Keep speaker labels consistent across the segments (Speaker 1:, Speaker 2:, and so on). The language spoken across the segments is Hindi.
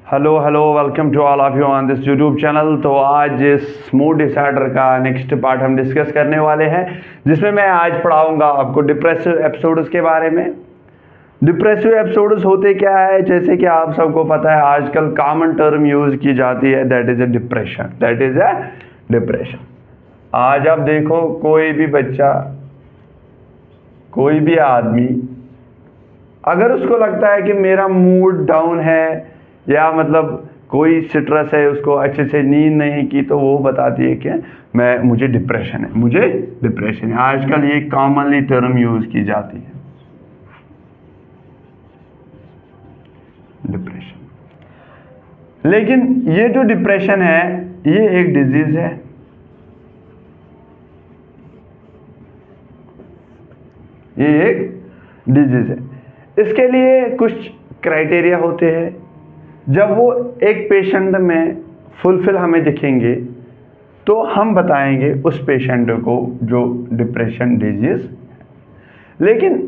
Speaker 1: Hello hello, welcome to all of you on this YouTube channel. तो आज इस मूड डिसऑर्डर का नेक्स्ट पार्ट हम डिस्कस करने वाले हैं, जिसमें मैं आज पढ़ाऊंगा आपको डिप्रेसिव एपिसोड्स के बारे में। डिप्रेसिव एपिसोड्स होते क्या है, जैसे कि आप सबको पता है आजकल कॉमन टर्म यूज की जाती है, that is a depression. That is a depression. आज आप देखो, कोई भी बच्चा, कोई भी आदमी, अगर उसको लगता है कि मेरा मूड डाउन है या मतलब कोई स्ट्रेस है, उसको अच्छे से नींद नहीं की, तो वो बताती है कि मुझे डिप्रेशन है, मुझे डिप्रेशन है। आजकल ये कॉमनली टर्म यूज की जाती है, डिप्रेशन। लेकिन ये जो डिप्रेशन है, ये एक डिजीज है। ये एक डिजीज है। इसके लिए कुछ क्राइटेरिया होते हैं। जब वो एक पेशेंट में फुलफिल हमें दिखेंगे, तो हम बताएंगे उस पेशेंट को जो डिप्रेशन डिजीज। लेकिन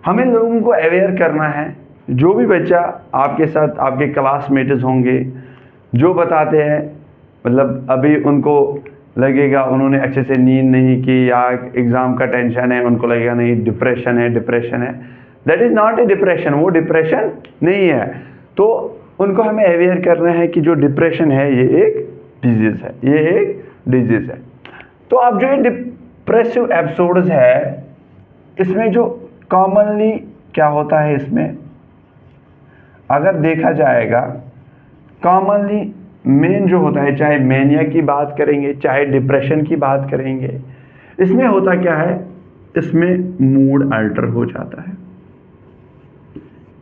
Speaker 1: हमें लोगों को अवेयर करना है। जो भी बच्चा आपके साथ, आपके क्लासमेट्स होंगे, जो बताते हैं, मतलब अभी उनको लगेगा उन्होंने अच्छे से नींद नहीं की या एग्ज़ाम का टेंशन है, उनको लगेगा नहीं डिप्रेशन है, डिप्रेशन है। That is not a depression, वो डिप्रेशन नहीं है। तो उनको हमें अवेयर करना है कि जो डिप्रेशन है ये एक डिजीज़ है, ये एक डिजीज़ है। तो अब जो ये डिप्रेसिव एपिसोड्स है, इसमें जो कॉमनली क्या होता है, इसमें अगर देखा जाएगा कॉमनली मेन जो होता है, चाहे मेनिया की बात करेंगे, चाहे डिप्रेशन की बात करेंगे, इसमें होता क्या है, इसमें मूड अल्टर हो जाता है।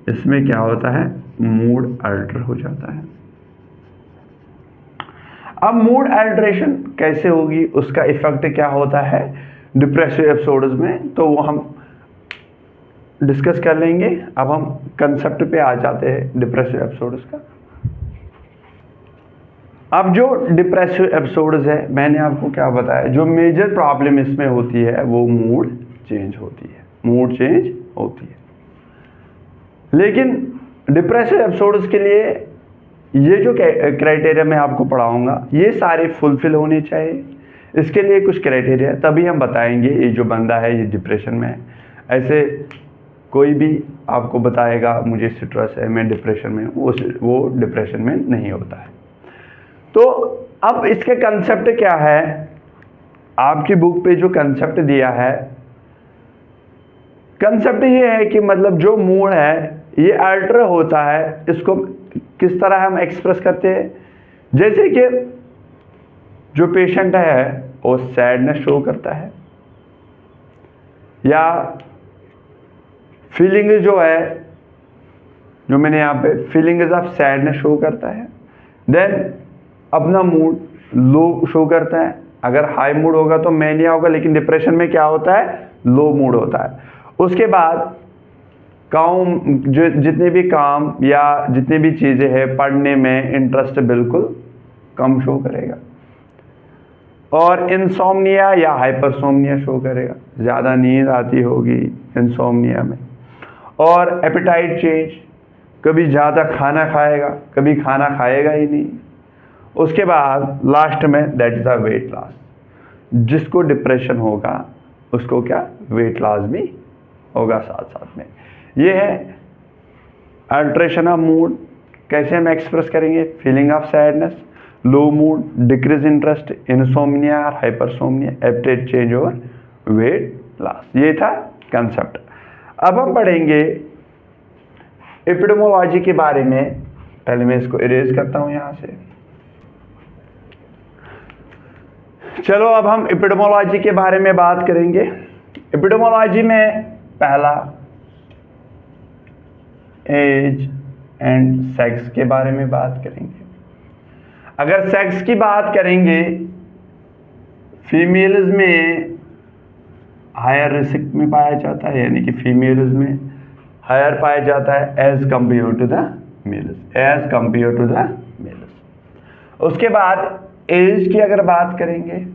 Speaker 1: इसमें क्या होता है, मूड अल्टर हो जाता है। अब मूड अल्टरेशन कैसे होगी, उसका इफेक्ट क्या होता है डिप्रेसिव एपिसोड्स में, तो वो हम डिस्कस कर लेंगे। अब हम कंसेप्ट पे आ जाते हैं डिप्रेसिव एपिसोड्स का। अब जो डिप्रेसिव एपिसोड्स है, मैंने आपको क्या बताया, जो मेजर प्रॉब्लम इसमें होती है वो मूड चेंज होती है, मूड चेंज होती है। लेकिन डिप्रेसिव एपिसोड्स के लिए ये जो क्राइटेरिया मैं आपको पढ़ाऊंगा, ये सारे फुलफिल होने चाहिए। इसके लिए कुछ क्राइटेरिया, तभी हम बताएंगे ये जो बंदा है ये डिप्रेशन में है। ऐसे कोई भी आपको बताएगा मुझे स्ट्रेस है, मैं डिप्रेशन में हूँ, वो डिप्रेशन में नहीं होता है। तो अब इसके कंसेप्ट क्या है, आपकी बुक पे जो कंसेप्ट दिया है, कंसेप्ट ये है कि मतलब जो मूड है ये अल्टर होता है। इसको किस तरह हम एक्सप्रेस करते हैं, जैसे कि जो पेशेंट है वो सैडनेस शो करता है, या फीलिंग जो है, जो मैंने यहाँ पे फीलिंग्स ऑफ सैडनेस शो करता है। देन अपना मूड लो शो करता है। अगर हाई मूड होगा तो मैनिया होगा, लेकिन डिप्रेशन में क्या होता है, लो मूड होता है। उसके बाद काम, जो जितने भी काम या जितनी भी चीज़ें हैं, पढ़ने में इंटरेस्ट बिल्कुल कम शो करेगा। और इंसोम्निया या हाइपरसोम्निया शो करेगा, ज़्यादा नींद आती होगी इंसोम्निया में। और एपेटाइट चेंज, कभी ज़्यादा खाना खाएगा, कभी खाना खाएगा ही नहीं। उसके बाद लास्ट में that is a weight loss. जिसको डिप्रेशन होगा उसको क्या, वेट लॉस भी होगा साथ साथ में। ये है अल्ट्रेशन ऑफ मूड। कैसे हम एक्सप्रेस करेंगे, feeling of sadness, low mood, decrease interest, insomnia और हाइपरसोम्निया, एपेटाइट चेंज और वेट लॉस। ये था कंसेप्ट। अब हम पढ़ेंगे एपिडेमोलॉजी के बारे में। पहले मैं इसको इरेज करता हूं यहां से। चलो अब हम एपिडेमोलॉजी के बारे में बात करेंगे। एपिडेमोलॉजी में पहला एज एंड सेक्स के बारे में बात करेंगे। अगर सेक्स की बात करेंगे, फीमेल्स में हायर रिस्क में पाया जाता है, यानी कि फीमेल्स में हायर पाया जाता है as compared to the males, as compared to the males. उसके बाद एज की अगर बात करेंगे,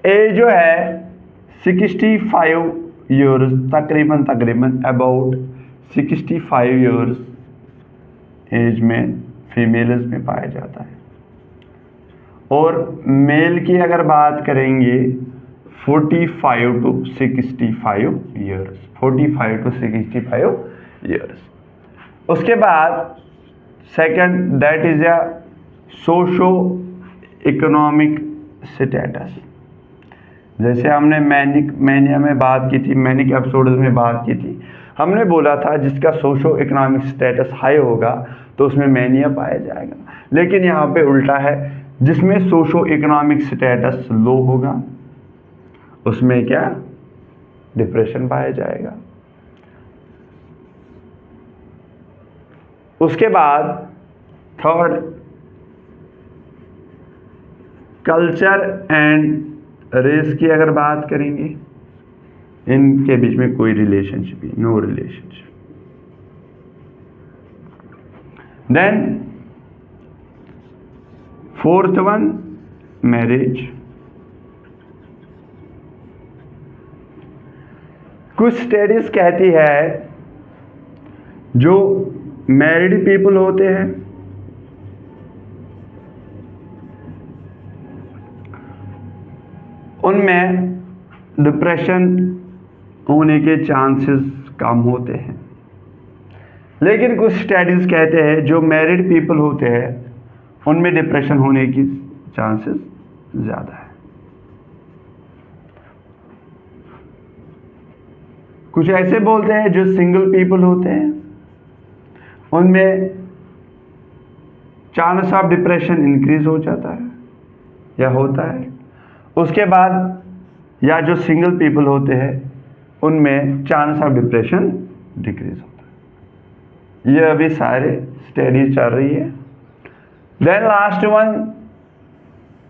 Speaker 1: एज जो है 65 ईयर्स, तकरीबन अबाउट 65 ईयर्स एज में फीमेल्स में पाया जाता है। और मेल की अगर बात करेंगे 45 to 65 ईयर्स, 45 to 65 ईयर्स। उसके बाद second that is a socio economic status. जैसे हमने मैनिया में बात की थी, मैनिक एपिसोड में बात की थी, हमने बोला था जिसका सोशो इकोनॉमिक स्टेटस हाई होगा तो उसमें मैनिया पाया जाएगा। लेकिन यहाँ पे उल्टा है, जिसमें सोशो इकोनॉमिक स्टेटस लो होगा उसमें क्या, डिप्रेशन पाया जाएगा। उसके बाद थर्ड कल्चर एंड रेस की अगर बात करेंगे, इनके बीच में कोई relationship, no relationship. Then fourth one marriage. कुछ स्टडीज कहती है जो मैरिड पीपल होते हैं उनमें डिप्रेशन होने के चांसेस कम होते हैं। लेकिन कुछ स्टडीज कहते हैं जो मैरिड पीपल होते हैं उनमें डिप्रेशन होने की चांसेस ज़्यादा है। कुछ ऐसे बोलते हैं जो सिंगल पीपल होते हैं उनमें चांस ऑफ डिप्रेशन इंक्रीज हो जाता है या होता है। उसके बाद या जो सिंगल पीपल होते हैं उनमें चांस ऑफ डिप्रेशन डिक्रीज होता है। ये अभी सारे स्टडीज चल रही है। देन लास्ट वन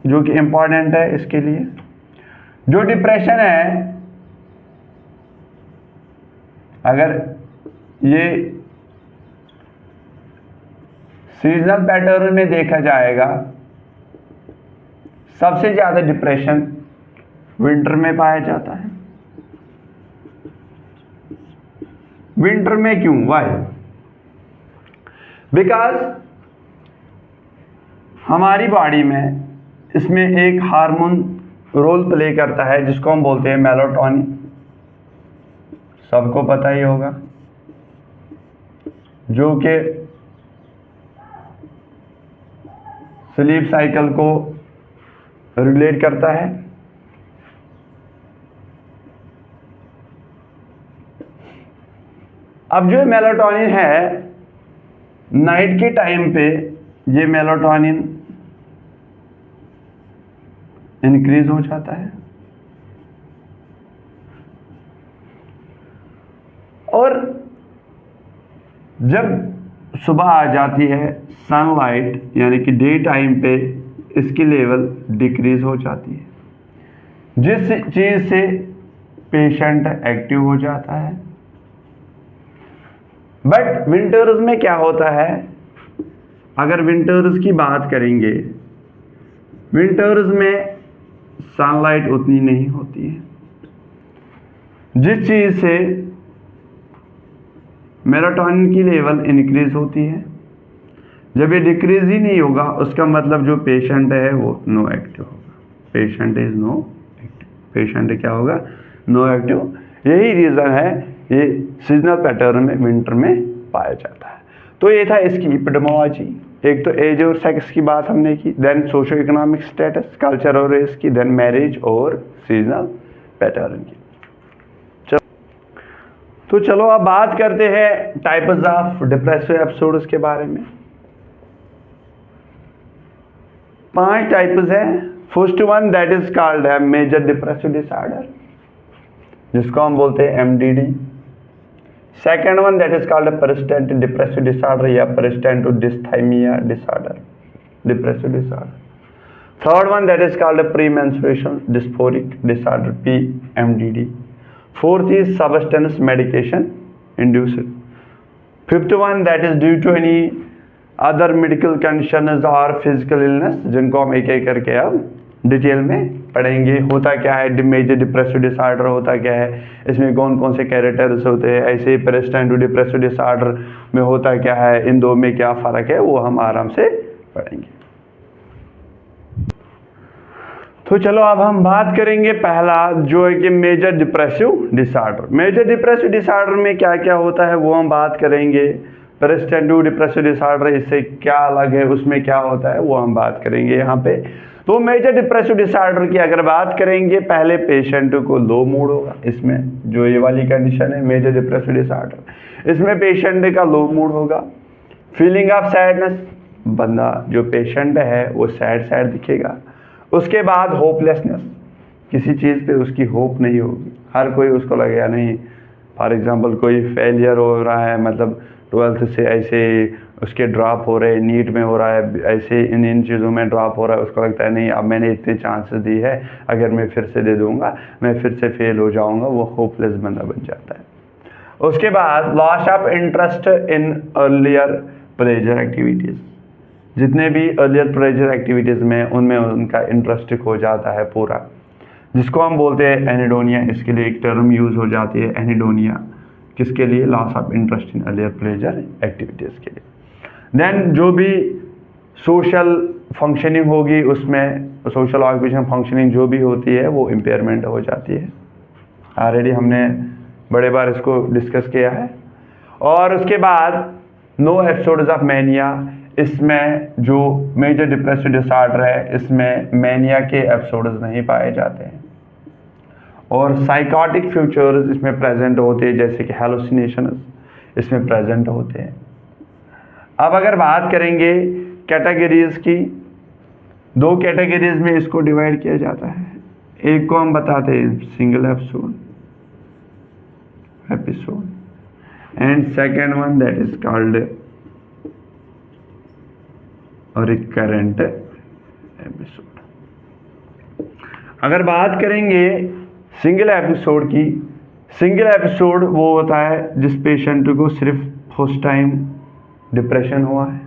Speaker 1: जो कि इंपॉर्टेंट है इसके लिए, जो डिप्रेशन है अगर ये सीजनल पैटर्न में देखा जाएगा, सबसे ज्यादा डिप्रेशन विंटर में पाया जाता है। विंटर में क्यों, वाई? बिकॉज हमारी बॉडी में इसमें एक हार्मोन रोल प्ले करता है जिसको हम बोलते हैं मेलाटोनिन। सबको पता ही होगा, जो कि स्लीप साइकिल को रिलेट करता है। अब जो मेलाटोनिन है नाइट के टाइम पे ये मेलाटोनिन इंक्रीज हो जाता है और जब सुबह आ जाती है सनलाइट यानी कि डे टाइम पे इसकी लेवल डिक्रीज हो जाती है, जिस चीज से पेशेंट एक्टिव हो जाता है। बट विंटर्स में क्या होता है, अगर विंटर्स की बात करेंगे, विंटर्स में सनलाइट उतनी नहीं होती है, जिस चीज से मेलाटोनिन की लेवल इंक्रीज होती है। जब ये डिक्रीज ही नहीं होगा उसका मतलब जो पेशेंट है वो नो एक्टिव होगा। Patient is no active, patient क्या होगा, नो एक्टिव। यही रीजन है ये सीजनल पैटर्न में विंटर में पाया जाता है। तो ये था इसकी एपिडेमोलॉजी। एक तो एज और सेक्स की बात हमने की, then socio economic status, culture और रेस की, देन मैरिज और सीजनल पैटर्न की। तो चलो अब बात करते हैं टाइप्स ऑफ डिप्रेसिव एपिसोड्स के बारे में। 5 टाइप्स हैं। First one that is called है मेजर डिप्रेसिव डिसऑर्डर, जिसको हम बोलते हैं MDD। Second one that is called persistent depressive disorder या persistent dysthymia disorder, depressive disorder. Third one that is called premenstrual dysphoric disorder, PMDD। Fourth is substance medication induced. Fifth one that is due to any other medical conditions और फिजिकल इलनेस, जिनको हम एक एक करके अब डिटेल में पढ़ेंगे होता क्या है, मेजर डिप्रेसिव डिसऑर्डर होता क्या है, इसमें कौन कौन से कैरेक्टर्स होते हैं, ऐसे पेरिस्टाइटिस डिप्रेसिव डिसऑर्डर में होता क्या है, इन दो में क्या फ़र्क है, वो हम आराम से पढ़ेंगे। तो चलो अब हम बात करेंगे पहला जो है कि major depressive disorder. Major depressive disorder में क्या क्या होता है वो हम बात करेंगे। पेरिस्टाइटिस डिप्रेसिव डिसऑर्डर इससे क्या अलग है, उसमें क्या होता है वो हम बात करेंगे यहाँ पे। तो मेजर डिप्रेसिव डिसऑर्डर की अगर बात करेंगे, पहले पेशेंट को लो मूड होगा। इसमें जो ये वाली कंडीशन है मेजर डिप्रेसिव डिसऑर्डर, इसमें पेशेंट का लो मूड होगा। फीलिंग ऑफ सैडनेस, बंदा जो पेशेंट है वो सैड सैड दिखेगा। उसके बाद होपलेसनेस, किसी चीज़ पे उसकी होप नहीं होगी। हर कोई उसको लगेगा नहीं, फॉर एग्जांपल कोई फेलियर हो रहा है, मतलब 12th से ऐसे उसके ड्रॉप हो रहे हैं, नीट में हो रहा है, ऐसे इन चीज़ों में ड्रॉप हो रहा है, उसको लगता है नहीं अब मैंने इतने चांसेस दी है, अगर मैं फिर से दे दूंगा मैं फिर से फेल हो जाऊंगा, वो होपलेस बंदा बन जाता है। उसके बाद loss of interest in earlier pleasure activities, जितने भी अर्लियर प्लेजर एक्टिविटीज़ में उनमें उनका इंटरेस्ट खो जाता है पूरा, जिसको हम बोलते हैं एनिडोनिया। इसके लिए एक टर्म यूज़ हो जाती है एनिडोनिया, किसके लिए, loss of interest in earlier pleasure activities के लिए। देन जो भी सोशल फंक्शनिंग होगी, उसमें सोशल ऑक्यूपेशन फंक्शनिंग जो भी होती है वो इम्पेयरमेंट हो जाती है। ऑलरेडी हमने बड़े बार इसको डिस्कस किया है। और उसके बाद नो एपिसोड्स ऑफ मैनिया, इसमें जो मेजर डिप्रेसिव डिसऑर्डर है इसमें मैनिया के एपिसोड्स नहीं पाए जाते हैं। और साइकोटिक फ्यूचर्स इसमें प्रेजेंट होते हैं, जैसे कि हेलुसिनेशन इसमें प्रेजेंट होते हैं। अब अगर बात करेंगे कैटेगरीज की, दो कैटेगरीज में इसको डिवाइड किया जाता है। एक को हम बताते हैं single episode and second one that is called recurrent episode. अगर बात करेंगे सिंगल एपिसोड की, सिंगल एपिसोड वो होता है जिस पेशेंट को सिर्फ फर्स्ट टाइम डिप्रेशन हुआ है।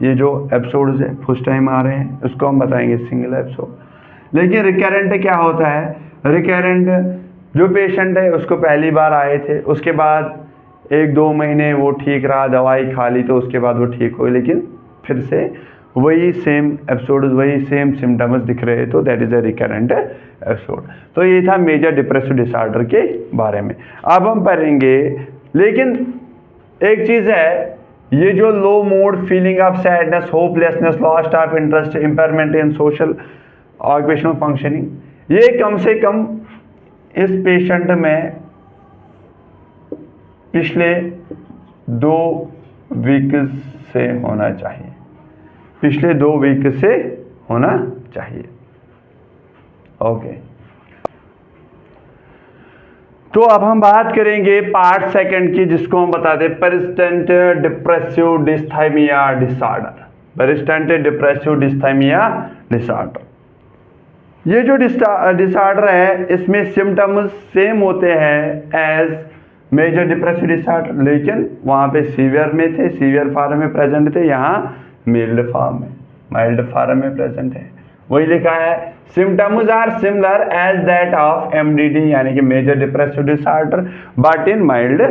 Speaker 1: ये जो एपिसोड्स है फर्स्ट टाइम आ रहे हैं उसको हम बताएंगे सिंगल एपिसोड। लेकिन रिकरेंट क्या होता है, रिकरेंट जो पेशेंट है उसको पहली बार आए थे, उसके बाद 1-2 महीने वो ठीक रहा, दवाई खा ली तो उसके बाद वो ठीक हो, लेकिन फिर से वही सेम एपिसोड, वही सेम सिम्टम्स दिख रहे, तो that is a recurrent episode. तो ये था मेजर डिप्रेसिव डिसऑर्डर के बारे में। अब हम पढ़ेंगे, लेकिन एक चीज़ है, ये जो low mood, feeling of sadness, hopelessness, lost of interest, impairment in social occupational functioning, ये कम से कम इस पेशेंट में पिछले 2 वीक से होना चाहिए, पिछले 2 वीक से होना चाहिए। ओके, तो अब हम बात करेंगे पार्ट सेकंड की, जिसको हम बताते हैं persistent depressive dysthymia disorder. Persistent depressive dysthymia disorder, ये जो डिसऑर्डर है इसमें सिम्टम्स सेम होते हैं एज मेजर डिप्रेसिव डिसऑर्डर, लेकिन वहाँ पे सीवियर में थे, सीवियर फॉर्म में प्रेजेंट थे, यहाँ मिल्ड फॉर्म में, माइल्ड फॉर्म में प्रेजेंट है। वही लिखा है symptoms are similar as that of MDD, यानी कि major depressive disorder, but in mild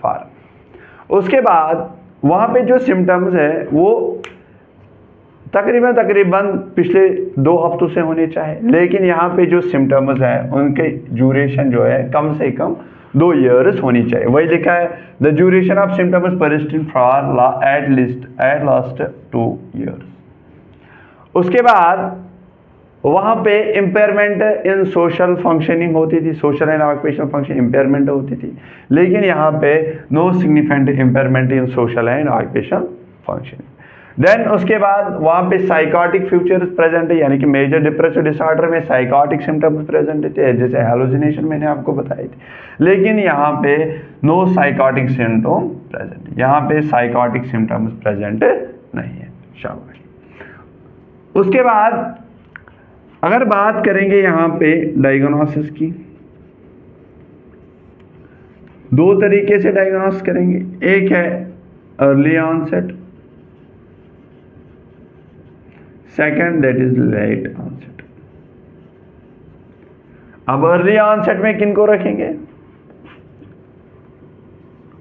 Speaker 1: form. उसके बाद वहाँ पे जो सिम्टम्स है वो तकरीबन पिछले 2 हफ्तों से होने चाहिए, लेकिन यहाँ पे जो सिम्टम्स है उनके ड्यूरेशन जो है कम से कम 2 ईयर्स होनी चाहिए। वही लिखा है the duration of symptoms persistent for at last 2 years. उसके बाद वहाँ पे इम्पेयरमेंट इन सोशल फंक्शनिंग होती थी, social and occupational function impairment होती थी, लेकिन यहाँ पे no significant impairment in social and occupational functioning. Then उसके बाद वहाँ पे साइकोटिक फ्यूचर्स प्रेजेंट है, यानी कि मेजर डिप्रेसिव डिसऑर्डर में साइकोटिक सिम्टम्स प्रेजेंट थे, जैसे हेलुसिनेशन मैंने आपको बताई थी, लेकिन यहाँ पे नो साइकोटिक सिम्टम प्रेजेंट, यहाँ पे साइकोटिक सिम्टम्स प्रेजेंट नहीं है। शाबाश। उसके बाद अगर बात करेंगे यहाँ पे डायग्नोसिस की, 2 तरीके से डायग्नोस करेंगे। एक है early onset, second that is late onset. अब अर्ली ऑनसेट में किन को रखेंगे?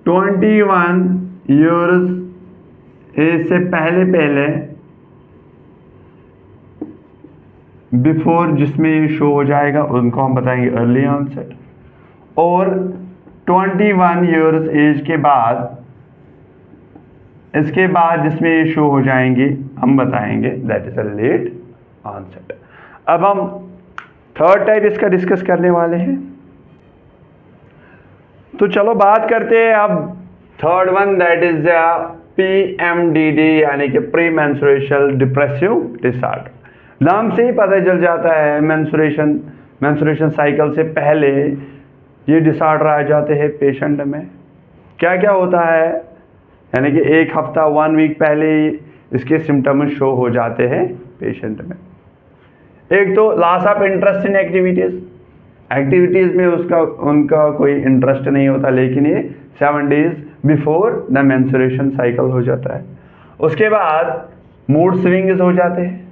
Speaker 1: 21 ईयर्स एज से पहले बिफोर जिसमें ये शो हो जाएगा उनको हम बताएंगे अर्ली ऑनसेट, और 21 ईयर्स एज के बाद इसके बाद जिसमें ये शो हो जाएंगी हम बताएंगे that is a late onset. अब हम थर्ड टाइप इसका डिस्कस करने वाले हैं। तो चलो बात करते हैं अब third one, that is PMDD यानी कि प्री मेंस्ट्रुएशनल डिप्रेसिव डिसऑर्डर। नाम से ही पता चल जाता है मेंस्ट्रुएशन साइकिल से पहले ये डिसऑर्डर आ जाते हैं पेशेंट में। क्या क्या होता है, यानी कि एक हफ्ता 1 वीक पहले ही इसके सिम्टम्स शो हो जाते हैं पेशेंट में। एक तो loss of interest in activities में उनका कोई इंटरेस्ट नहीं होता, लेकिन ये 7 days before the menstruation cycle हो जाता है। उसके बाद मूड स्विंग्स हो जाते हैं,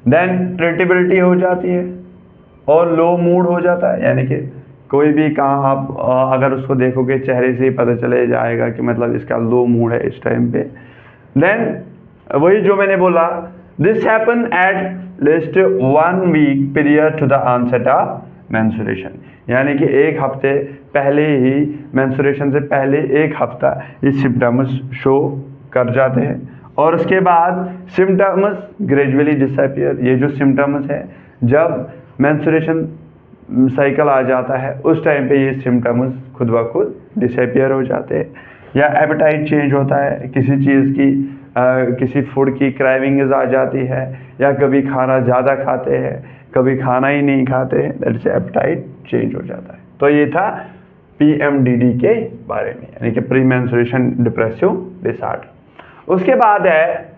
Speaker 1: देन इरिटेबिलिटी हो जाती है और लो मूड हो जाता है, यानी कि कोई भी काम आप अगर उसको देखोगे चेहरे से ही पता चले जाएगा कि मतलब इसका लो मूड है इस टाइम पे। देन वही जो मैंने बोला, this happen at least 1 week period to the onset of menstruation, यानी कि एक हफ्ते पहले ही मेंस्ट्रुएशन से पहले एक हफ्ता ये सिम्टम्स शो कर जाते हैं, और उसके बाद सिम्टम्स ग्रेजुअली डिसअपियर। ये जो सिम्टम्स है जब मेंस्ट्रुएशन साइकिल आ जाता है उस टाइम पे ये सिम्टम्स खुद ब खुद डिसअपियर हो जाते हैं, या एपेटाइट चेंज होता है, किसी चीज़ की किसी फूड की क्राइविंग्स आ जाती है, या कभी खाना ज़्यादा खाते हैं कभी खाना ही नहीं खाते हैं, दैट इज एपेटाइट चेंज हो जाता है। तो ये था PMDD के बारे में, यानी कि प्री मेंस्ट्रुएशन डिप्रेसिव डिसऑर्डर। उसके बाद है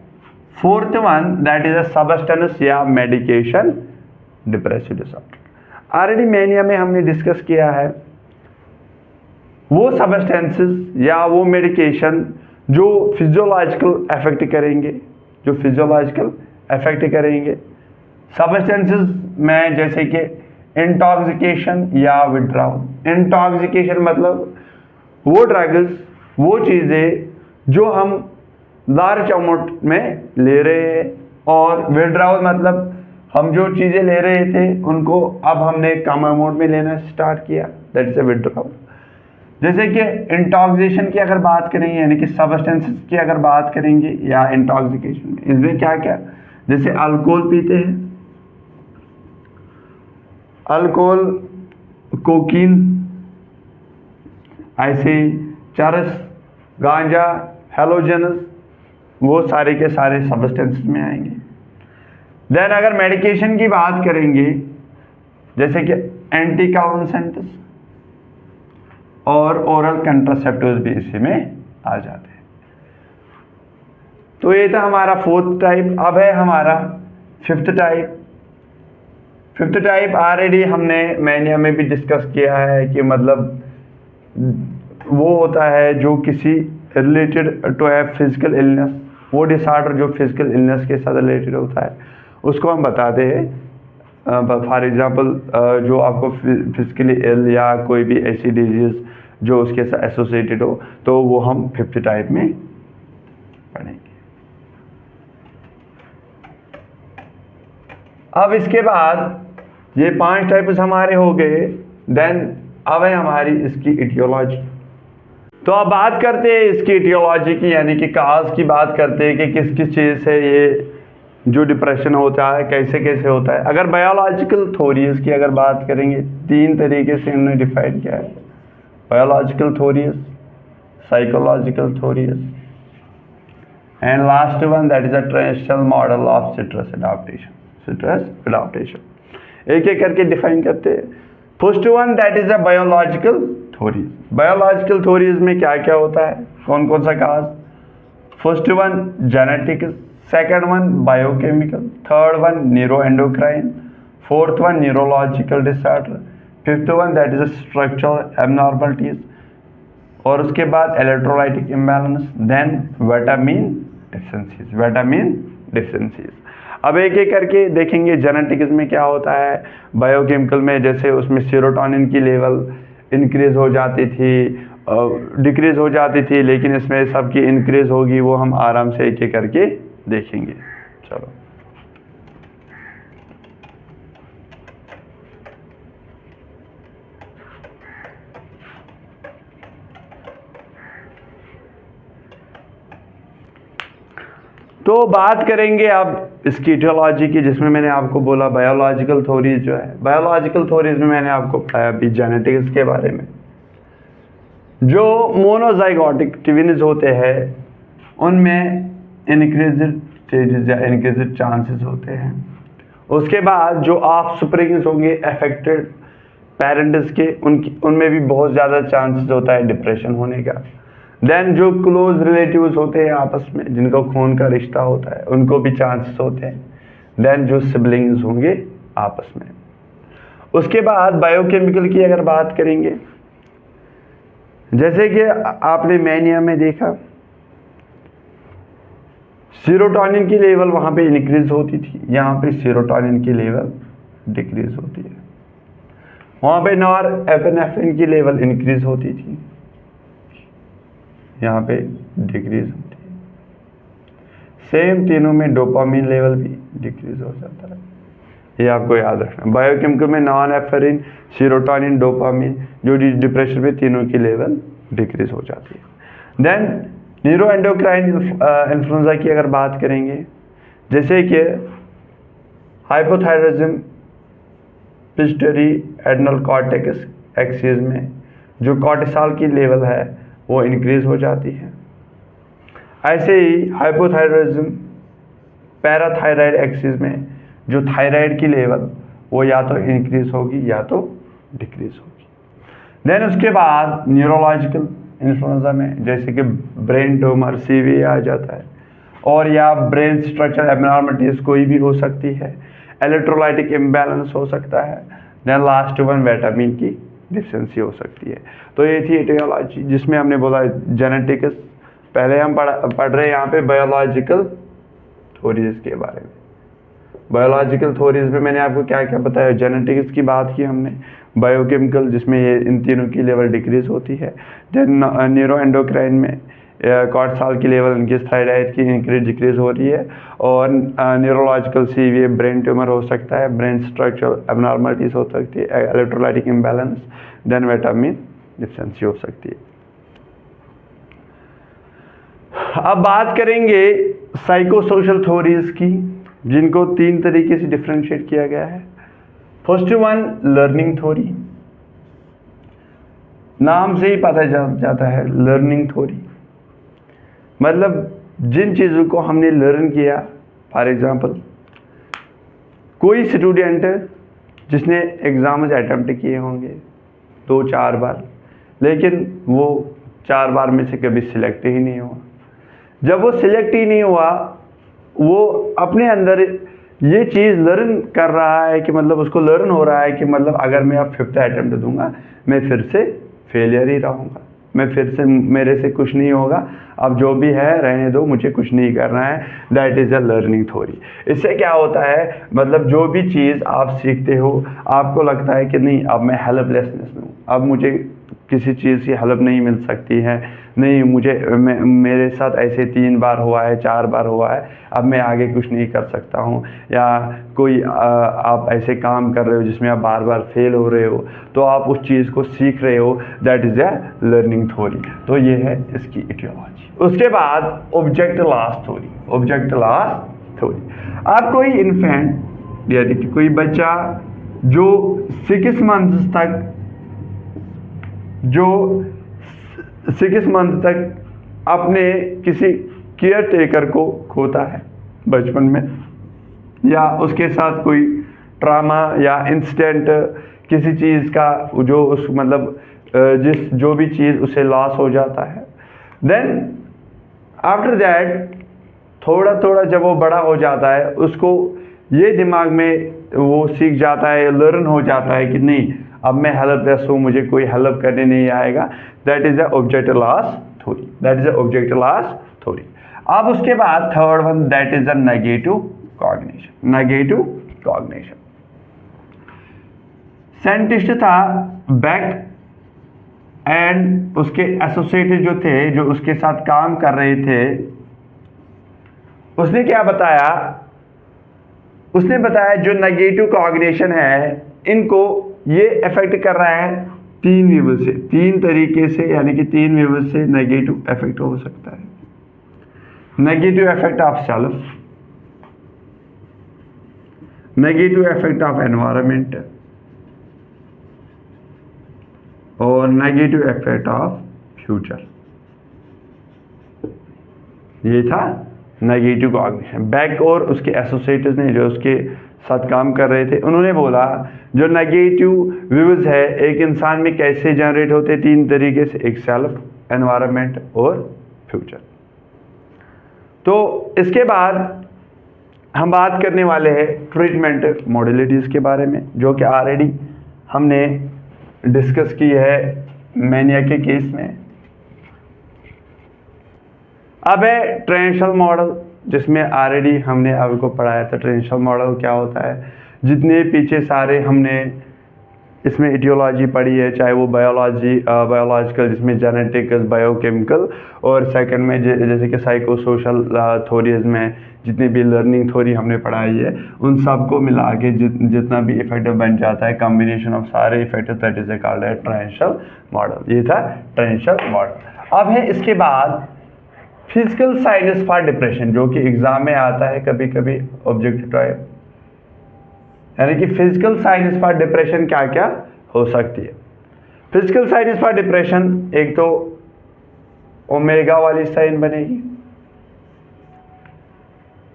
Speaker 1: fourth one, that is a substance या medication depressive disorder. Already mania में हमने डिस्कस किया है वो सब्सटेंसेस या वो मेडिकेशन जो फिजियोलॉजिकल अफेक्ट करेंगे सब्सटेंसेस में, जैसे कि इंटॉक्सिकेशन या विड्रॉल। इंटॉक्सिकेशन मतलब वो ड्रग्स, वो चीज़ें जो हम लार्ज अमाउंट में ले रहे हैं, और विड्रॉल मतलब हम जो चीज़ें ले रहे थे उनको अब हमने कम अमाउंट में लेना स्टार्ट किया, दैट इज अ विड्रॉल। जैसे कि इंटॉक्सिकेशन की अगर बात करेंगे, यानी कि सब्सटेंसेस की अगर बात करेंगे या इंटॉक्सिकेशन में, इसमें क्या क्या, जैसे अल्कोहल पीते हैं, अल्कोहल, कोकीन, ऐसे चरस, गांजा, हेलोजनस, वो सारे के सारे सब्सटेंसेस में आएंगे। देन अगर मेडिकेशन की बात करेंगे, जैसे कि एंटीकॉन्सेंट्स और ओरल कंट्रासेप्टिव्स भी इसी में आ जाते हैं। तो ये था हमारा फोर्थ टाइप। अब है हमारा fifth type. Fifth type already हमने मैनिया में भी डिस्कस किया है कि मतलब वो होता है जो किसी रिलेटेड टू है फिजिकल इलनेस, वो डिसऑर्डर जो फिजिकल इलनेस के साथ रिलेटेड होता है उसको हम बताते हैं। फॉर एग्जांपल जो आपको फिजिकली इल या कोई भी ऐसी डिजीज जो उसके साथ एसोसिएटेड हो, तो वो हम फिफ्थ टाइप में पढ़ेंगे। अब इसके बाद ये 5 टाइप्स हमारे हो गए। देन अब है हमारी इसकी इटियोलॉजी। तो अब बात करते हैं इसकी इटियोलॉजी की, यानी कि काज की बात करते हैं कि किस किस चीज़ से ये जो डिप्रेशन होता है कैसे कैसे होता है। अगर बायोलॉजिकल थ्योरीज की अगर बात करेंगे, 3 तरीके से इन्होंने डिफाइन किया है, biological theories, psychological theories, and last one that is a traditional model of stress adaptation. एक एक करके डिफाइन करते हैं। First one that is a biological theories. Biological theories में क्या क्या होता है, कौन कौन सा cause? First one genetics, second one biochemical, third one neuroendocrine, fourth one neurological disorder, fifth one that is structural abnormalities, और उसके बाद electrolytic imbalance, then vitamin deficiencies. अब एक एक करके देखेंगे जेनेटिक्स में क्या होता है, बायोकेमिकल में जैसे उसमें सेरोटोनिन की लेवल इंक्रीज हो जाती थी, डिक्रीज हो जाती थी, लेकिन इसमें सबकी इंक्रीज होगी, वो हम आराम से एक एक करके देखेंगे। चलो तो बात करेंगे अब इसकी इटियोलॉजी की, जिसमें मैंने आपको बोला बायोलॉजिकल थ्योरीज जो है, बायोलॉजिकल थ्योरीज में मैंने आपको बताया अभी जेनेटिक्स के बारे में। जो मोनोजाइगोटिक ट्विन्स होते हैं उनमें इनक्रीज्ड स्टेजेस या इनक्रीज्ड चांसेस होते हैं। उसके बाद जो ऑफस्प्रिंग्स होंगे अफेक्टेड पेरेंट्स के, उनमें भी बहुत ज़्यादा चांसेस होता है डिप्रेशन होने का। देन जो क्लोज रिलेटिव्स होते हैं आपस में, जिनका खून का रिश्ता होता है, उनको भी चांसेस होते हैं। देन जो सिबलिंग्स होंगे आपस में। उसके बाद बायोकेमिकल की अगर बात करेंगे, जैसे कि आपने मैनिया में देखा सेरोटोनिन की लेवल वहां पे इंक्रीज होती थी, यहाँ पे सेरोटोनिन की लेवल डिक्रीज होती है। वहां पे नॉर एपिनेफ्रिन की लेवल इंक्रीज होती थी, यहाँ पे डिक्रीज होती है। सेम तीनों में डोपामिन लेवल भी डिक्रीज हो जाता है, ये आपको याद रखना। बायोकेमिकल में नॉन एफेरिन, सेरोटोनिन, डोपामिन, जो डिप्रेशन में तीनों की लेवल डिक्रीज हो जाती है। देन न्यूरो एंडोक्राइन इन्फ्लुएंजा की अगर बात करेंगे, जैसे कि hypothyroidism pituitary adrenal cortex axis में जो कॉर्टिसोल की लेवल है वो इंक्रीज हो जाती है। ऐसे ही हाइपोथायराइडिज्म पैराथायराइड एक्सिस में जो थायराइड की लेवल वो या तो इंक्रीज होगी या तो डिक्रीज होगी। देन उसके बाद न्यूरोलॉजिकल इन्फ्लुएंजा में जैसे कि ब्रेन ट्यूमर सीवी आ जाता है, और या ब्रेन स्ट्रक्चर एबनॉर्मलिटीज कोई भी हो सकती है, इलेक्ट्रोलाइटिक इम्बैलेंस हो सकता है। देन लास्ट वन विटामिन की डिफिशिएंसी हो सकती है। तो ये थी एटियोलॉजी, जिसमें हमने बोला जेनेटिक्स। पहले हम पढ़ रहे हैं यहाँ पे बायोलॉजिकल थ्योरीज के बारे में। बायोलॉजिकल थ्योरीज में मैंने आपको क्या क्या बताया, जेनेटिक्स की बात की हमने, बायोकेमिकल जिसमें ये इन तीनों की लेवल डिक्रीज होती है। देन न्यूरो एंडोक्राइन में कॉर्टिसोल की लेवल इनकी थायराइड की इंक्रीज डिक्रीज हो रही है, और न्यूरोलॉजिकल सीवी ब्रेन ट्यूमर हो सकता है, ब्रेन स्ट्रक्चर एबनॉर्मलिटीज हो सकती है, electrolytic imbalance, then vitamin deficiency हो सकती है। अब बात करेंगे साइकोसोशल थ्योरीज की, जिनको तीन तरीके से डिफरेंशिएट किया गया है। फर्स्ट वन लर्निंग थ्योरी, नाम से ही पता चल जाता है लर्निंग थ्योरी मतलब जिन चीज़ों को हमने लर्न किया। फॉर एग्जांपल कोई स्टूडेंट जिसने एग्जाम्स अटेम्प्ट किए होंगे 2-4 बार, लेकिन वो 4 बार में से कभी सिलेक्ट ही नहीं हुआ। जब वो सिलेक्ट ही नहीं हुआ, वो अपने अंदर ये चीज़ लर्न कर रहा है कि मतलब उसको लर्न हो रहा है कि मतलब अगर मैं अब 5th अटेम्प्ट दूंगा मैं फिर से फेलियर ही रहूँगा, मैं फिर से मेरे से कुछ नहीं होगा, अब जो भी है रहने दो, मुझे कुछ नहीं करना है। That is a learning theory. इससे क्या होता है, मतलब जो भी चीज़ आप सीखते हो आपको लगता है कि नहीं अब मैं हेल्पलेसनेस में हूँ, अब मुझे किसी चीज़ की हेल्प नहीं मिल सकती है, नहीं मुझे मेरे साथ ऐसे 3 बार हुआ है, 4 बार हुआ है, अब मैं आगे कुछ नहीं कर सकता हूँ। या कोई आप ऐसे काम कर रहे हो जिसमें आप बार बार फेल हो रहे हो, तो आप उस चीज़ को सीख रहे हो, that is a learning theory. तो ये है इसकी इटियोलॉजी। उसके बाद object loss theory. Object loss theory, आप कोई इन्फेंट यानी कि कोई बच्चा जो 6 मंथ्स तक अपने किसी केयर टेकर को खोता है बचपन में, या उसके साथ कोई ट्रामा या इंसिडेंट किसी चीज़ का जो उस मतलब जो भी चीज़ उसे लॉस हो जाता है, देन आफ्टर दैट थोड़ा थोड़ा जब वो बड़ा हो जाता है, उसको ये दिमाग में वो सीख जाता है, लर्न हो जाता है कि नहीं अब मैं हेल्पलेस हूँ, मुझे कोई हेल्प करने नहीं आएगा। That is the object loss theory. That is the object loss theory. अब उसके बाद third one that is the negative cognition, negative cognition. Scientist था बेक एंड उसके एसोसिएटेड जो थे, जो उसके साथ काम कर रहे थे, उसने क्या बताया? उसने बताया जो नेगेटिव कॉग्निशन है, इनको ये इफेक्ट कर रहा है तीन वेव से, तीन तरीके से, यानी कि तीन वेव से नेगेटिव इफेक्ट हो सकता है। Negative effect of self, negative effect of environment और नेगेटिव इफेक्ट ऑफ फ्यूचर। ये था नेगेटिव कॉग्निशन। बैक और उसके एसोसिएट्स ने, जो उसके साथ काम कर रहे थे, उन्होंने बोला जो नेगेटिव व्यूज है एक इंसान में कैसे जनरेट होते हैं, तीन तरीके से, एक सेल्फ, एनवायरनमेंट और फ्यूचर। तो इसके बाद हम बात करने वाले हैं ट्रीटमेंट मॉडलिटीज़ के बारे में, जो कि ऑलरेडी हमने डिस्कस की है मैनिया के केस में। अब है ट्रांजिशनल मॉडल, जिसमें ऑलरेडी हमने आपको पढ़ाया था ट्रांजिशनल मॉडल क्या होता है। जितने पीछे सारे हमने इसमें इटियोलॉजी पढ़ी है, चाहे वो बायोलॉजिकल, जिसमें जेनेटिक्स, बायोकेमिकल, और सेकंड में जैसे कि साइको सोशल थ्योरीज में जितनी भी लर्निंग थ्योरी हमने पढ़ाई है, उन सबको मिला के जितना भी इफेक्टिव बन जाता है, कॉम्बिनेशन ऑफ सारे इफेक्टिव, दैट इज कॉल्ड है ट्रांजिशनल मॉडल। ये था ट्रांजिशनल मॉडल। अब है इसके बाद फिजिकल साइंस फॉर डिप्रेशन, जो कि एग्जाम में आता है कभी कभी ऑब्जेक्टिव टाइप, यानी कि फिजिकल साइंस फॉर डिप्रेशन क्या क्या हो सकती है। फिजिकल साइंस फॉर डिप्रेशन, एक तो ओमेगा वाली साइन बनेगी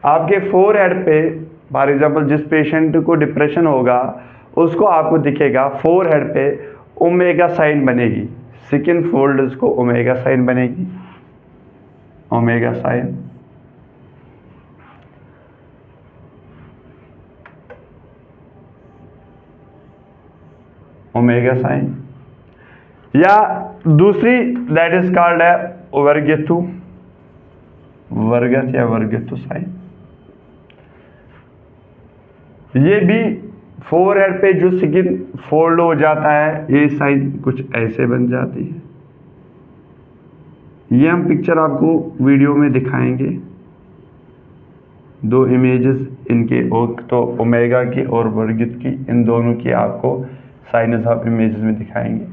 Speaker 1: आपके फोरहेड पे। फॉर एग्जाम्पल जिस पेशेंट को डिप्रेशन होगा उसको आपको दिखेगा फोरहेड पे ओमेगा साइन बनेगी, सेकंड फोल्ड को ओमेगा साइन बनेगी, ओमेगा साइन। ओमेगा साइन, या दूसरी दैट इज कॉल्ड है वर्गेतु, वर्गत या वर्गेतु साइन। ये भी फोरहेड पे जो स्किन फोल्ड हो जाता है, ये साइन कुछ ऐसे बन जाती है। ये हम पिक्चर आपको वीडियो में दिखाएंगे, दो इमेजेस इनके, तो ओमेगा की और वर्गित की, इन दोनों की आपको साइनस ऑफ इमेजेस में दिखाएंगे।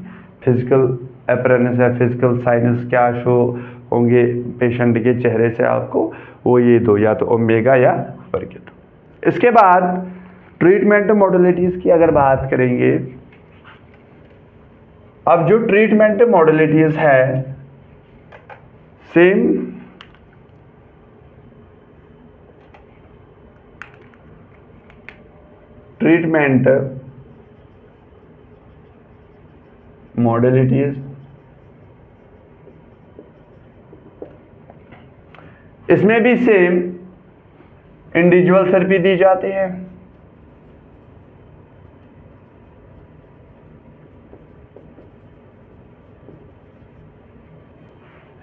Speaker 1: फिजिकल अपीयरेंस या फिजिकल साइनस क्या शो होंगे पेशेंट के चेहरे से आपको, वो ये दो, या तो ओमेगा या वर्गित। इसके बाद ट्रीटमेंट मॉडलिटीज की अगर बात करेंगे, अब जो ट्रीटमेंट मॉडलिटीज है सेम ट्रीटमेंट मॉडलिटीज, इसमें भी सेम इंडिविजुअल थेरेपी दी जाती है।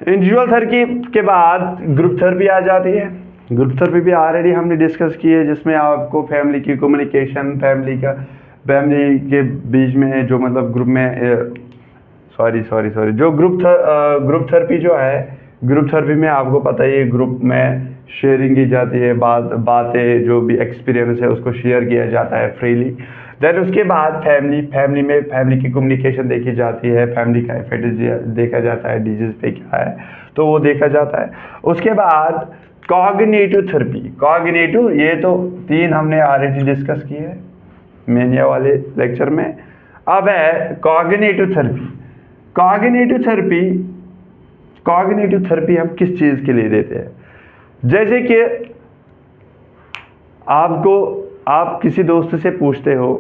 Speaker 1: इंडिविजुअल थेरेपी के बाद ग्रुप थेरेपी आ जाती है। ग्रुप थेरेपी भी ऑलरेडी हमने डिस्कस की है, जिसमें आपको फैमिली की कम्युनिकेशन, फैमिली के बीच में जो मतलब ग्रुप में सॉरी जो ग्रुप थेरेपी जो है, ग्रुप थेरेपी में आपको पता ही है ग्रुप में शेयरिंग की जाती है, बातें जो भी एक्सपीरियंस है उसको शेयर किया जाता है फ्रीली। देन उसके बाद फैमिली में फैमिली की कम्युनिकेशन देखी जाती है, फैमिली का इफेक्ट देखा जाता है, डिजीज पे क्या है तो वो देखा जाता है। उसके बाद कॉग्निटिव थेरेपी, कॉग्निटिव, ये तो तीन हमने ऑलरेडी डिस्कस की है मेनिया वाले लेक्चर में। अब है कॉग्निटिव थेरेपी। कॉग्निटिव थेरेपी हम किस चीज़ के लिए देते हैं? जैसे कि आप किसी दोस्त से पूछते हो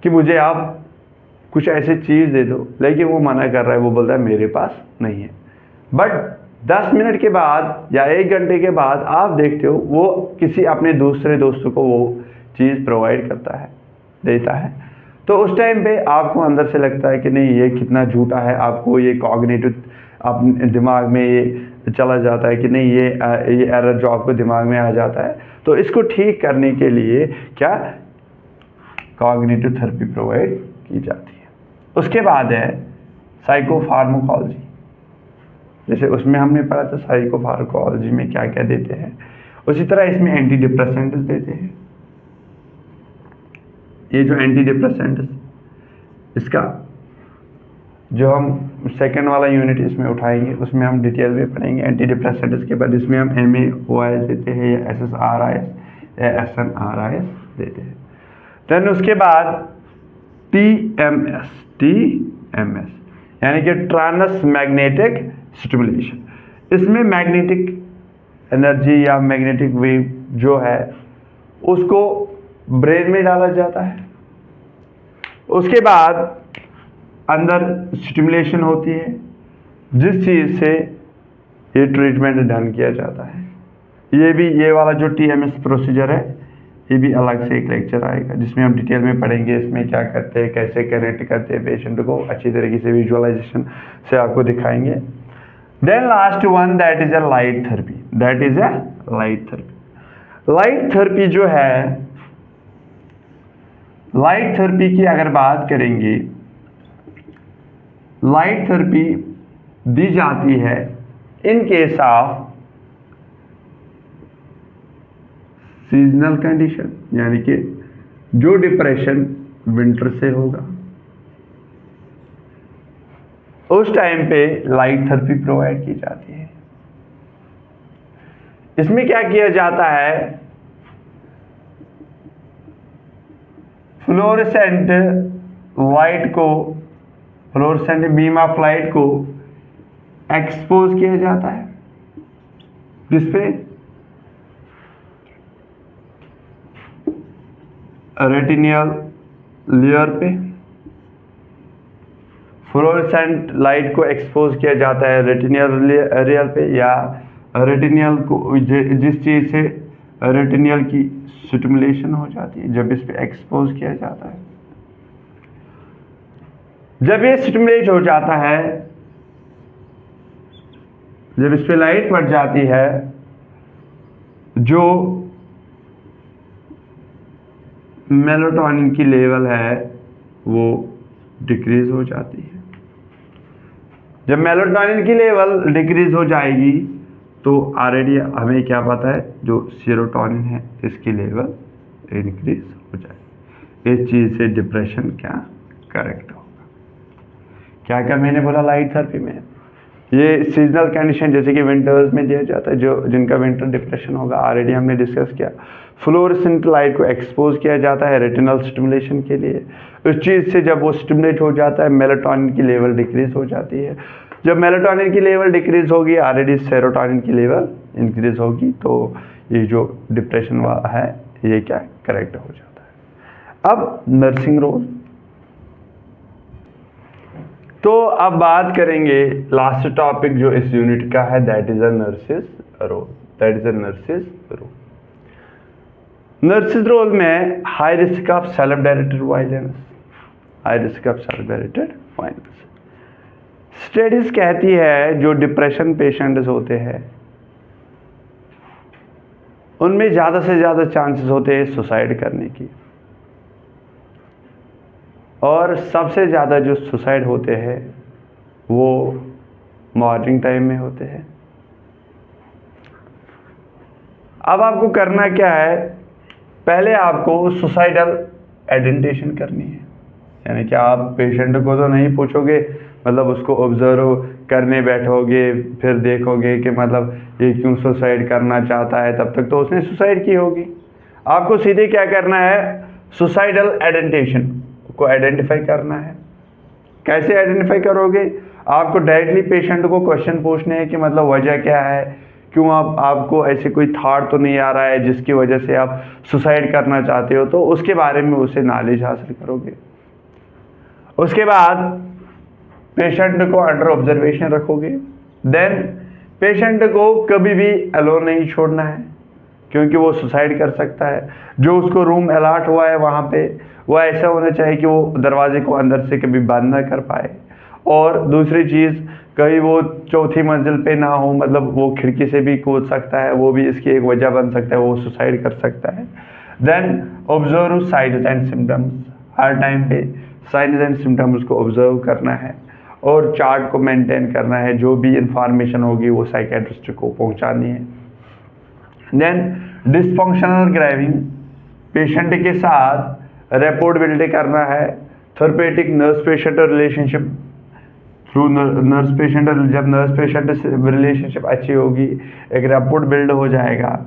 Speaker 1: कि मुझे आप कुछ ऐसी चीज़ दे दो, लेकिन वो मना कर रहा है, वो बोलता है मेरे पास नहीं है। बट 10 मिनट के बाद या 1 घंटे के बाद आप देखते हो वो किसी अपने दूसरे दोस्तों को वो चीज़ प्रोवाइड करता है, देता है। तो उस टाइम पे आपको अंदर से लगता है कि नहीं, ये कितना झूठा है। आपको ये कॉग्निटिव अपने दिमाग में ये चला जाता है कि नहीं ये एरर जो आपको दिमाग में आ जाता है, तो इसको ठीक करने के लिए क्या कॉग्निटिव थेरेपी प्रोवाइड की जाती है। उसके बाद है साइकोफार्माकोलॉजी। जैसे उसमें हमने पढ़ा था साइकोफार्माकोलॉजी में क्या क्या देते हैं, उसी तरह इसमें एंटी डिप्रेसेंट्स देते हैं। ये जो एंटी डिप्रेसेंट्स, इसका जो हम सेकेंड वाला यूनिट इसमें उठाएंगे उसमें हम डिटेल में पढ़ेंगे एंटी डिप्रेसेंट्स के बाद। इसमें हम MAOIs देते हैं या SSRIs या SNRIs देते हैं। देन उसके बाद TMS यानी कि ट्रांस मैग्नेटिक स्टिमुलेशन। इसमें मैग्नेटिक एनर्जी या मैग्नेटिक वेव जो है उसको ब्रेन में डाला जाता है। उसके बाद अंदर स्टिमुलेशन होती है जिस चीज़ से ये ट्रीटमेंट डन किया जाता है। ये वाला जो TMS प्रोसीजर है ये भी अलग से एक लेक्चर आएगा जिसमें हम डिटेल में पढ़ेंगे इसमें क्या करते हैं, कैसे कनेक्ट करते हैं पेशेंट को, अच्छी तरीके से विजुअलाइजेशन से आपको दिखाएंगे। Then last one that is a light therapy. Light therapy जो है, लाइट थेरेपी की अगर बात करेंगे, लाइट थेरेपी दी जाती है in case of seasonal condition, यानी कि जो डिप्रेशन विंटर से होगा उस टाइम पे लाइट थेरेपी प्रोवाइड की जाती है। इसमें क्या किया जाता है, फ्लोरेसेंट लाइट को, फ्लोरेसेंट बीम ऑफ लाइट को एक्सपोज किया जाता है जिसपे रेटिनियल लेयर पे फ्लोरेसेंट लाइट को एक्सपोज किया जाता है रेटिनियल लेयर पे, या रेटिनियल को जिस चीज़ से रेटिनियल की स्टिमुलेशन हो जाती है जब इस पे एक्सपोज किया जाता है। जब ये स्टिमुलेट हो जाता है, जब इस पे लाइट पड़ जाती है, जो मेलाटोनिन की लेवल है वो डिक्रीज हो जाती है। जब मेलाटोनिन की लेवल डिक्रीज हो जाएगी तो ऑलरेडी हमें क्या पता है, जो सेरोटोनिन है इसकी लेवल इंक्रीज हो जाएगी। इस चीज़ से डिप्रेशन क्या करेक्ट होगा। क्या क्या मैंने बोला लाइट थेरेपी में, ये सीजनल कंडीशन जैसे कि विंटर्स में दिया जाता है, जो जिनका विंटर डिप्रेशन होगा ऑलरेडी हमने डिस्कस किया। फ्लोरेसेंट लाइट को एक्सपोज किया जाता है रेटिनल स्टिमुलेशन के लिए। उस चीज़ से जब वो स्टिमुलेट हो जाता है मेलाटोनिन की लेवल डिक्रीज हो जाती है। जब मेलाटोनिन की लेवल डिक्रीज होगी ऑलरेडी सेरोटोनिन की लेवल इंक्रीज होगी, तो ये जो डिप्रेशन है ये क्या करेक्ट हो जाता है। अब नर्सिंग रोल, तो अब बात करेंगे लास्ट टॉपिक जो इस यूनिट का है, that is a nurse's role. Nurse's role में high risk of self directed violence. Studies कहती है जो डिप्रेशन पेशेंट्स होते हैं उनमें ज़्यादा से ज़्यादा चांसेस होते हैं सुसाइड करने की, और सबसे ज़्यादा जो सुसाइड होते हैं वो मॉर्निंग टाइम में होते हैं। अब आपको करना क्या है, पहले आपको सुसाइडल आइडेंटिफिकेशन करनी है, यानी कि आप पेशेंट को तो नहीं पूछोगे, मतलब उसको ऑब्जर्व करने बैठोगे फिर देखोगे कि मतलब ये क्यों सुसाइड करना चाहता है, तब तक तो उसने सुसाइड की होगी। आपको सीधे क्या करना है, सुसाइडल आइडेंटिफिकेशन को आइडेंटिफाई करना है। कैसे आइडेंटिफाई करोगे, आपको डायरेक्टली पेशेंट को क्वेश्चन पूछने हैं कि मतलब वजह क्या है, क्यों आपको ऐसे कोई थॉट तो नहीं आ रहा है जिसकी वजह से आप सुसाइड करना चाहते हो, तो उसके बारे में उससे नॉलेज हासिल करोगे। उसके बाद पेशेंट को अंडर ऑब्जर्वेशन रखोगे। देन पेशेंट को कभी भी अलोन नहीं छोड़ना है क्योंकि वो सुसाइड कर सकता है। जो उसको रूम अलॉट हुआ है वहाँ पे वो ऐसा होना चाहिए कि वो दरवाजे को अंदर से कभी बंद ना कर पाए। और दूसरी चीज़, कहीं वो चौथी मंजिल पे ना हो, मतलब वो खिड़की से भी कूद सकता है, वो भी इसकी एक वजह बन सकता है, वो सुसाइड कर सकता है। Then observe signs and symptoms, हर टाइम पे साइन्स एंड सिम्टम्स को ऑब्जर्व करना है और चार्ट को मेंटेन करना है, जो भी इंफॉर्मेशन होगी वो साइकेट्रिस्ट को पहुंचानी है। देन डिसफंक्शनल ग्राइविंग, पेशेंट के साथ रैपोर्ट बिल्ड करना है। Therapeutic nurse patient relationship, through nurse patient, जब नर्स पेशेंट रिलेशनशिप अच्छी होगी एक रैपोर्ट बिल्ड हो जाएगा।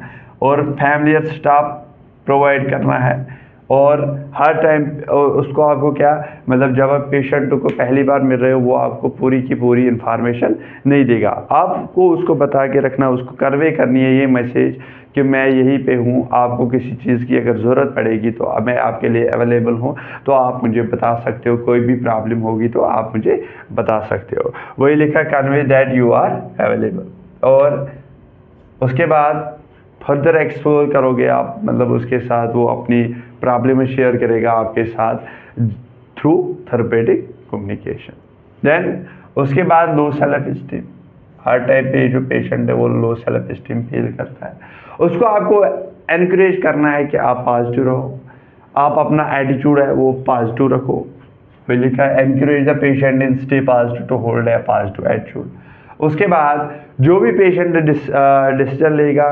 Speaker 1: और फैमिलियर स्टाफ प्रोवाइड करना है और हर टाइम उसको आपको क्या, मतलब जब आप पेशेंट को पहली बार मिल रहे हो वो आपको पूरी की पूरी इंफॉर्मेशन नहीं देगा, आपको उसको बता के रखना, उसको कन्वे करनी है ये मैसेज कि मैं यहीं पे हूँ, आपको किसी चीज़ की अगर ज़रूरत पड़ेगी तो मैं आपके लिए अवेलेबल हूँ, तो आप मुझे बता सकते हो, कोई भी प्रॉब्लम होगी तो आप मुझे बता सकते हो। वही लिखा convey that you are available. और उसके बाद फर्दर एक्सप्लोर करोगे आप, मतलब उसके साथ वो अपनी प्रॉब्लम शेयर करेगा आपके साथ थ्रू थेरेपेटिक कम्युनिकेशन। देन उसके बाद लो सेल्फ स्टीम, हर टाइप पे जो पेशेंट है वो लो सेल्फ स्टीम फील करता है, उसको आपको एनकरेज करना है कि आप पॉजिटिव रहो, आप अपना एटीट्यूड है वो पॉजिटिव रखो। फिर लिखा है encourage the patient in stay positive to hold a positive attitude. उसके बाद जो भी पेशेंट डिसीजन लेगा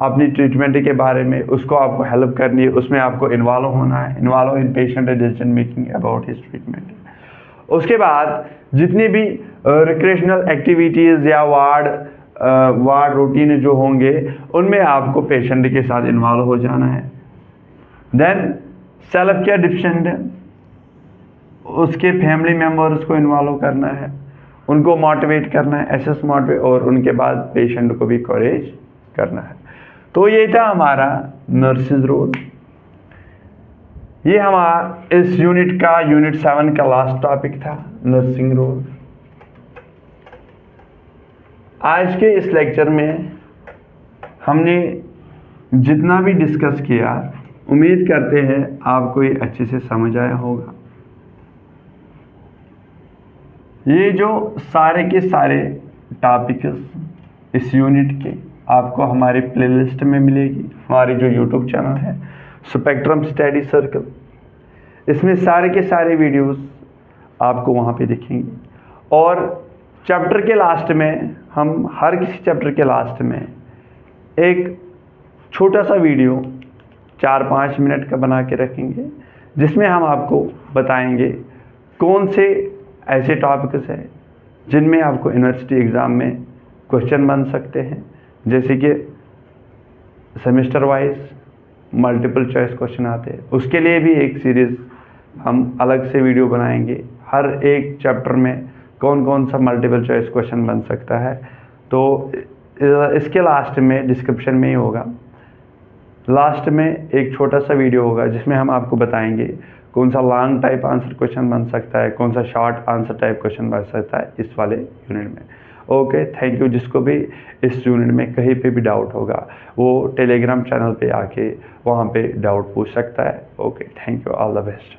Speaker 1: अपनी ट्रीटमेंट के बारे में, उसको आपको हेल्प करनी है, उसमें आपको इन्वॉल्व होना है, involve in patient decision making about his treatment. उसके बाद जितनी भी रिक्रिएशनल एक्टिविटीज़ या वार्ड रूटीन जो होंगे उनमें आपको पेशेंट के साथ इन्वॉल्व हो जाना है। देन सेल्फ केयर डिफिशिएंट, उसके फैमिली मेम्बर्स को इन्वॉल्व करना है, उनको मोटिवेट करना है, एसेस मोटिवेट, और उनके बाद पेशेंट को भी करेज करना है। तो ये था हमारा नर्सिंग रोल। ये हमारा इस यूनिट का यूनिट 7 का लास्ट टॉपिक था, नर्सिंग रोल। आज के इस लेक्चर में हमने जितना भी डिस्कस किया, उम्मीद करते हैं आपको ये अच्छे से समझ आया होगा। ये जो सारे के सारे टॉपिक्स इस यूनिट के आपको हमारे प्लेलिस्ट में मिलेगी, हमारी जो यूट्यूब चैनल है स्पेक्ट्रम स्टडी सर्कल, इसमें सारे के सारे वीडियोस आपको वहाँ पे दिखेंगे। और चैप्टर के लास्ट में हम हर किसी चैप्टर के लास्ट में एक छोटा सा वीडियो 4-5 मिनट का बना के रखेंगे, जिसमें हम आपको बताएंगे कौन से ऐसे टॉपिक्स हैं जिनमें आपको यूनिवर्सिटी एग्ज़ाम में क्वेश्चन बन सकते हैं, जैसे कि semester wise multiple choice question आते हैं, उसके लिए भी एक सीरीज़ हम अलग से वीडियो बनाएंगे। हर एक चैप्टर में कौन कौन सा मल्टीपल चॉइस क्वेश्चन बन सकता है, तो इसके लास्ट में डिस्क्रिप्शन में ही होगा, लास्ट में एक छोटा सा वीडियो होगा जिसमें हम आपको बताएंगे कौन सा लॉन्ग टाइप आंसर क्वेश्चन बन सकता है, कौन सा शॉर्ट आंसर टाइप क्वेश्चन बन सकता है इस वाले यूनिट में। Okay, thank you. जिसको भी इस यूनिट में कहीं पे भी डाउट होगा वो टेलीग्राम चैनल पे आके वहाँ पे डाउट पूछ सकता है। Okay, thank you, all the best.